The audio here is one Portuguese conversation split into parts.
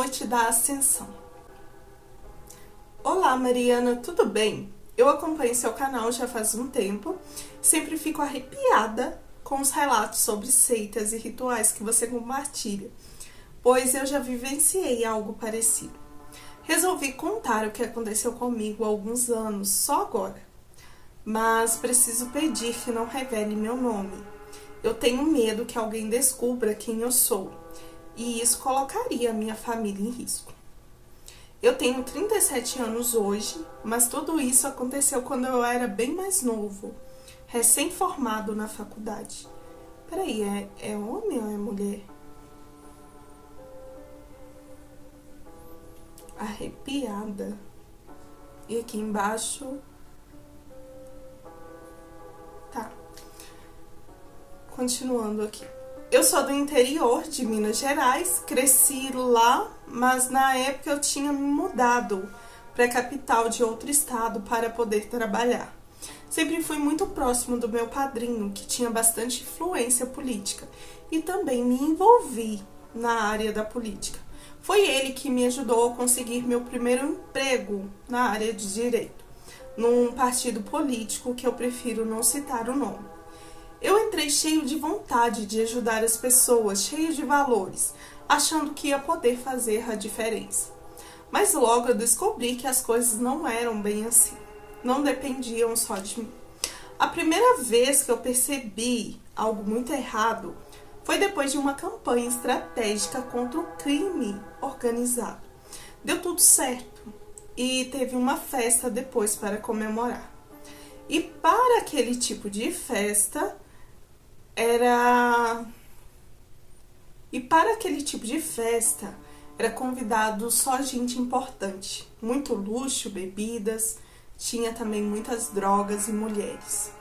Noite da Ascensão. Olá, Mariana, tudo bem? Eu acompanho seu canal já faz um tempo, sempre fico arrepiada com os relatos sobre seitas e rituais que você compartilha, pois eu já vivenciei algo parecido. Resolvi contar o que aconteceu comigo há alguns anos, só agora, mas preciso pedir que não revele meu nome. Eu tenho medo que alguém descubra quem eu sou, e isso colocaria a minha família em risco. Eu tenho 37 anos hoje, mas tudo isso aconteceu quando eu era bem mais novo, recém-formado na faculdade. Peraí, é homem ou é mulher? Arrepiada. E aqui embaixo... Tá. Continuando aqui. Eu sou do interior de Minas Gerais, cresci lá, mas na época eu tinha me mudado para a capital de outro estado para poder trabalhar. Sempre fui muito próximo do meu padrinho, que tinha bastante influência política, e também me envolvi na área da política. Foi ele que me ajudou a conseguir meu primeiro emprego na área de direito, num partido político que eu prefiro não citar o nome. Eu entrei cheio de vontade de ajudar as pessoas, cheio de valores, achando que ia poder fazer a diferença. Mas logo eu descobri que as coisas não eram bem assim, não dependiam só de mim. A primeira vez que eu percebi algo muito errado foi depois de uma campanha estratégica contra o crime organizado. Deu tudo certo e teve uma festa depois para comemorar. E para aquele tipo de festa... era convidado só gente importante, muito luxo, bebidas, tinha também muitas drogas e mulheres.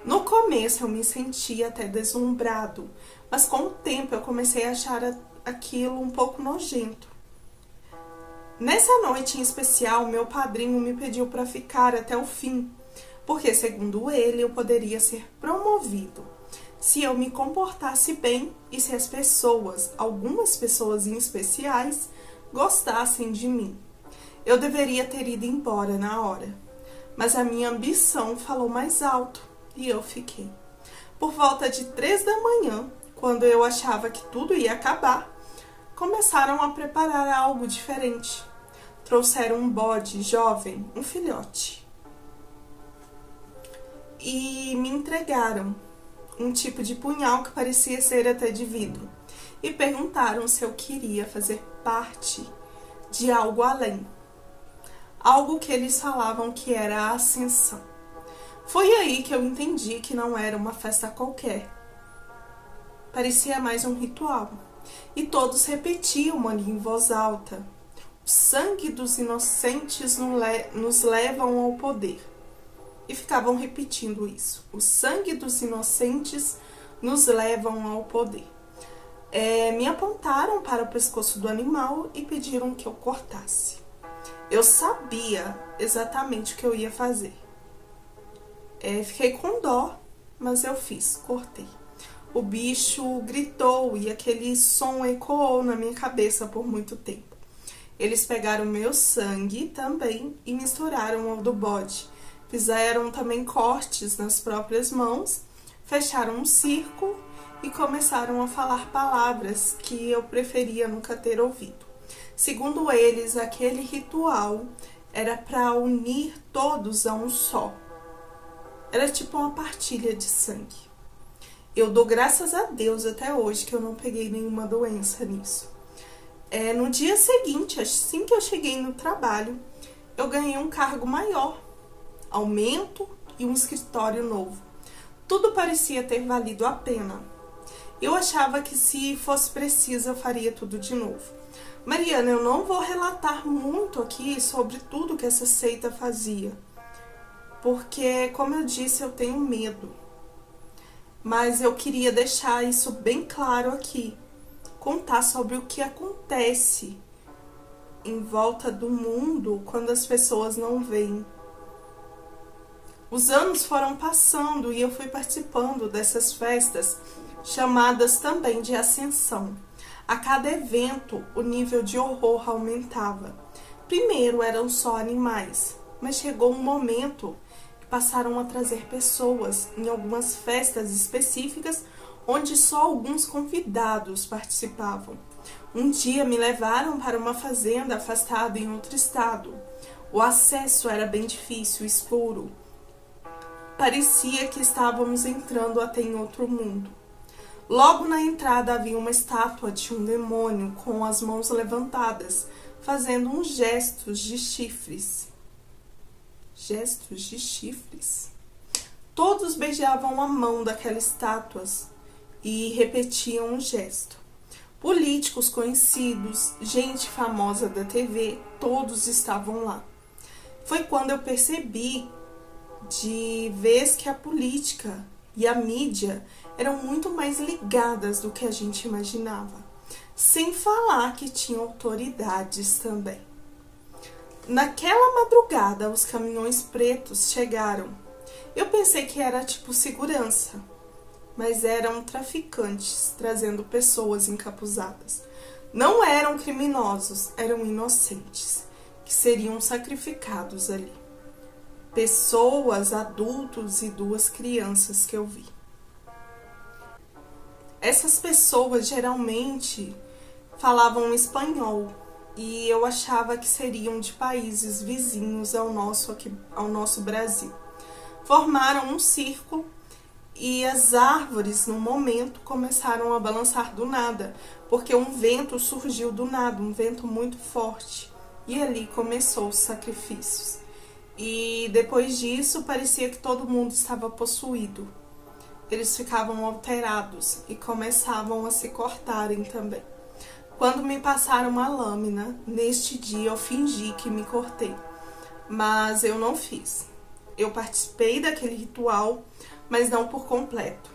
No começo eu me sentia até deslumbrado, mas com o tempo eu comecei a achar aquilo um pouco nojento. Nessa noite em especial, meu padrinho me pediu para ficar até o fim, porque segundo ele eu poderia ser promovido se eu me comportasse bem e se as pessoas, algumas pessoas em especiais, gostassem de mim. Eu deveria ter ido embora na hora, mas a minha ambição falou mais alto e eu fiquei. Por volta de 3 da manhã, quando eu achava que tudo ia acabar, começaram a preparar algo diferente. Trouxeram um bode jovem, um filhote, e me entregaram um tipo de punhal que parecia ser até de vidro, e perguntaram se eu queria fazer parte de algo além, algo que eles falavam que era a ascensão. Foi aí que eu entendi que não era uma festa qualquer, parecia mais um ritual, e todos repetiam ali em voz alta: o sangue dos inocentes nos levam ao poder. E ficavam repetindo isso. O sangue dos inocentes nos levam ao poder. Me apontaram para o pescoço do animal e pediram que eu cortasse. Eu sabia exatamente o que eu ia fazer. Fiquei com dó, mas eu fiz, cortei. O bicho gritou e aquele som ecoou na minha cabeça por muito tempo. Eles pegaram meu sangue também e misturaram ao do bode. Fizeram também cortes nas próprias mãos, fecharam um círculo e começaram a falar palavras que eu preferia nunca ter ouvido. Segundo eles, aquele ritual era para unir todos a um só. Era tipo uma partilha de sangue. Eu dou graças a Deus até hoje que eu não peguei nenhuma doença nisso. No dia seguinte, assim que eu cheguei no trabalho, eu ganhei um cargo maior, aumento e um escritório novo. Tudo parecia ter valido a pena. Eu achava que se fosse preciso eu faria tudo de novo. Mariana, eu não vou relatar muito aqui sobre tudo que essa seita fazia, porque, como eu disse, eu tenho medo. Mas eu queria deixar isso bem claro aqui, contar sobre o que acontece em volta do mundo quando as pessoas não veem. Os anos foram passando e eu fui participando dessas festas, chamadas também de ascensão. A cada evento, o nível de horror aumentava. Primeiro eram só animais, mas chegou um momento que passaram a trazer pessoas em algumas festas específicas onde só alguns convidados participavam. Um dia me levaram para uma fazenda afastada em outro estado. O acesso era bem difícil, escuro. Parecia que estávamos entrando até em outro mundo. Logo na entrada havia uma estátua de um demônio com as mãos levantadas, fazendo uns gestos de chifres. Gestos de chifres? Todos beijavam a mão daquela estátua e repetiam o gesto. Políticos conhecidos, gente famosa da TV, todos estavam lá. Foi quando eu percebi de vez que a política e a mídia eram muito mais ligadas do que a gente imaginava. Sem falar que tinham autoridades também. Naquela madrugada, os caminhões pretos chegaram. Eu pensei que era tipo segurança, mas eram traficantes trazendo pessoas encapuzadas. Não eram criminosos, eram inocentes, que seriam sacrificados ali. Pessoas, adultos e 2 crianças que eu vi. Essas pessoas geralmente falavam espanhol e eu achava que seriam de países vizinhos ao nosso Brasil. Formaram um círculo e as árvores, no momento, começaram a balançar do nada, porque um vento surgiu do nada, um vento muito forte. E ali começou os sacrifícios. E depois disso, parecia que todo mundo estava possuído. Eles ficavam alterados e começavam a se cortarem também. Quando me passaram uma lâmina, neste dia eu fingi que me cortei, mas eu não fiz. Eu participei daquele ritual, mas não por completo.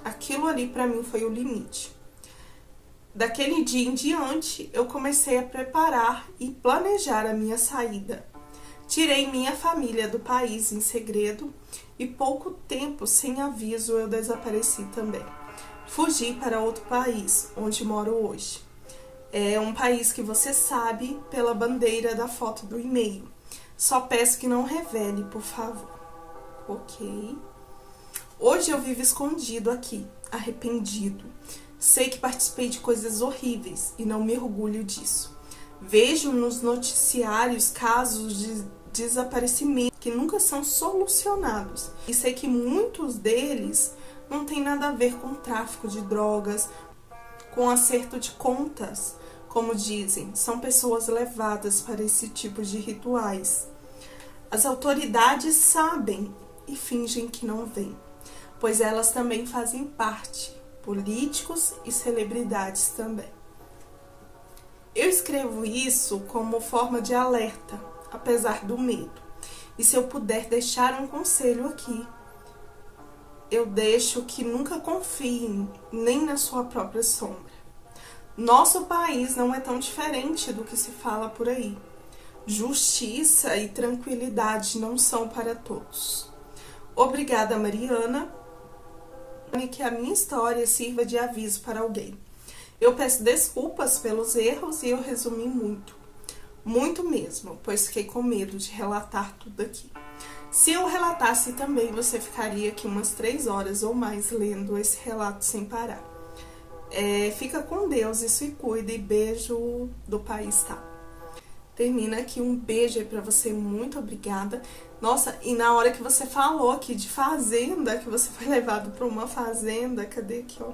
Aquilo ali para mim foi o limite. Daquele dia em diante, eu comecei a preparar e planejar a minha saída. Tirei minha família do país em segredo e pouco tempo, sem aviso, eu desapareci também. Fugi para outro país, onde moro hoje. É um país que você sabe pela bandeira da foto do e-mail. Só peço que não revele, por favor. Ok? Hoje eu vivo escondido aqui, arrependido. Sei que participei de coisas horríveis e não me orgulho disso. Vejo nos noticiários casos de desaparecimento que nunca são solucionados. E sei que muitos deles não têm nada a ver com tráfico de drogas, com acerto de contas, como dizem. São pessoas levadas para esse tipo de rituais. As autoridades sabem e fingem que não veem, pois elas também fazem parte, políticos e celebridades também. Eu escrevo isso como forma de alerta, apesar do medo. E se eu puder deixar um conselho aqui, eu deixo que nunca confiem nem na sua própria sombra. Nosso país não é tão diferente do que se fala por aí. Justiça e tranquilidade não são para todos. Obrigada, Mariana, e que a minha história sirva de aviso para alguém. Eu peço desculpas pelos erros e eu resumi muito mesmo, pois fiquei com medo de relatar tudo aqui. Se eu relatasse também, você ficaria aqui umas 3 horas ou mais lendo esse relato sem parar. Fica com Deus e se cuida, e beijo do país, tá? Termina aqui, um beijo aí pra você, muito obrigada. Nossa, e na hora que você falou aqui de fazenda, que você foi levado pra uma fazenda, cadê aqui, ó?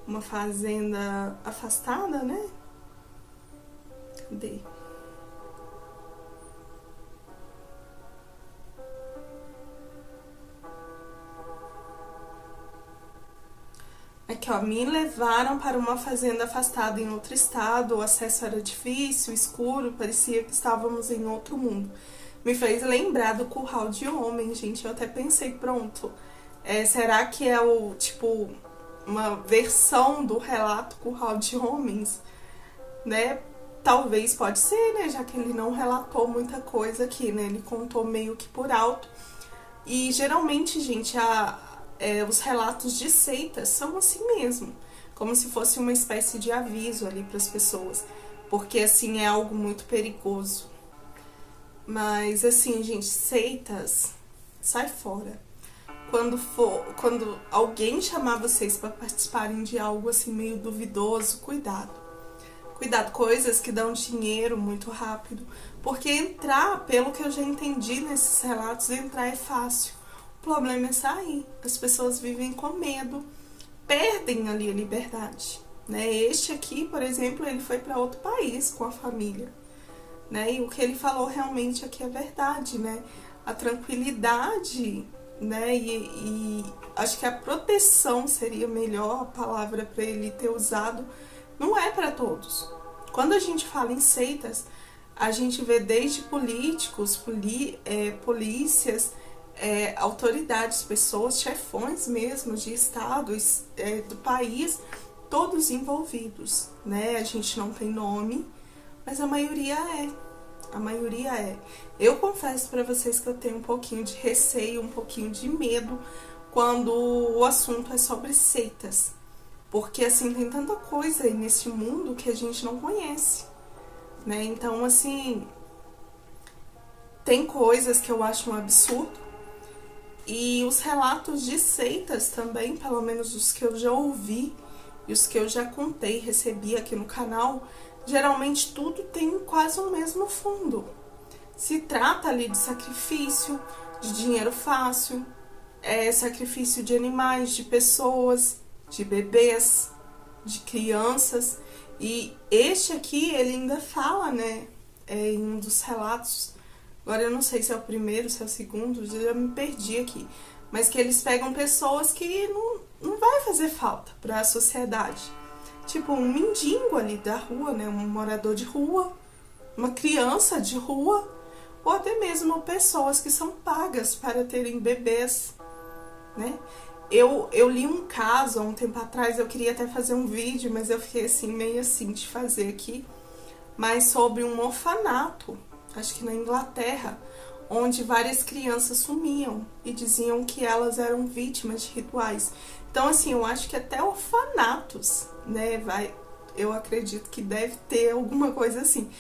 Uma fazenda afastada, né? Cadê? Aqui, ó, me levaram para uma fazenda afastada em outro estado, o acesso era difícil, escuro, parecia que estávamos em outro mundo. Me fez lembrar do Curral de Homens, gente, eu até pensei, pronto, será que é uma versão do relato Curral de Homens, né? Talvez, pode ser, né, já que ele não relatou muita coisa aqui, né, ele contou meio que por alto. E geralmente, gente, os relatos de seitas são assim mesmo. como se fosse uma espécie de aviso ali para as pessoas, porque assim é algo muito perigoso. Mas assim, gente, seitas, sai fora. Quando alguém chamar vocês para participarem de algo assim meio duvidoso, cuidado. Cuidado, coisas que dão dinheiro muito rápido, porque entrar, pelo que eu já entendi nesses relatos, entrar é fácil. O problema é sair. As pessoas vivem com medo, perdem ali a liberdade, né? Este aqui, por exemplo, ele foi para outro país com a família, né? E o que ele falou realmente aqui é verdade, né? A tranquilidade, né? E acho que a proteção seria melhor a palavra para ele ter usado. Não é para todos. Quando a gente fala em seitas, a gente vê desde políticos, polícias, autoridades, pessoas, chefões mesmo de estados do país, todos envolvidos, né? A gente não tem nome, mas a maioria é. A maioria é. Eu confesso para vocês que eu tenho um pouquinho de receio, um pouquinho de medo quando o assunto é sobre seitas. Porque, assim, tem tanta coisa aí nesse mundo que a gente não conhece, né? Então, assim, tem coisas que eu acho um absurdo. E os relatos de seitas também, pelo menos os que eu já ouvi e os que eu já contei, recebi aqui no canal, geralmente tudo tem quase o mesmo fundo. Se trata ali de sacrifício, de dinheiro fácil, sacrifício de animais, de pessoas, de bebês, de crianças. E este aqui, ele ainda fala, né, em um dos relatos, agora eu não sei se é o primeiro, se é o segundo, já me perdi aqui, mas que eles pegam pessoas que não vai fazer falta para a sociedade. Tipo, um mendigo ali da rua, né, um morador de rua, uma criança de rua, ou até mesmo pessoas que são pagas para terem bebês, né? Eu li um caso há um tempo atrás, eu queria até fazer um vídeo, mas eu fiquei assim, meio assim de fazer aqui, mas sobre um orfanato, acho que na Inglaterra, onde várias crianças sumiam e diziam que elas eram vítimas de rituais. Então, assim, eu acho que até orfanatos, né, eu acredito que deve ter alguma coisa assim.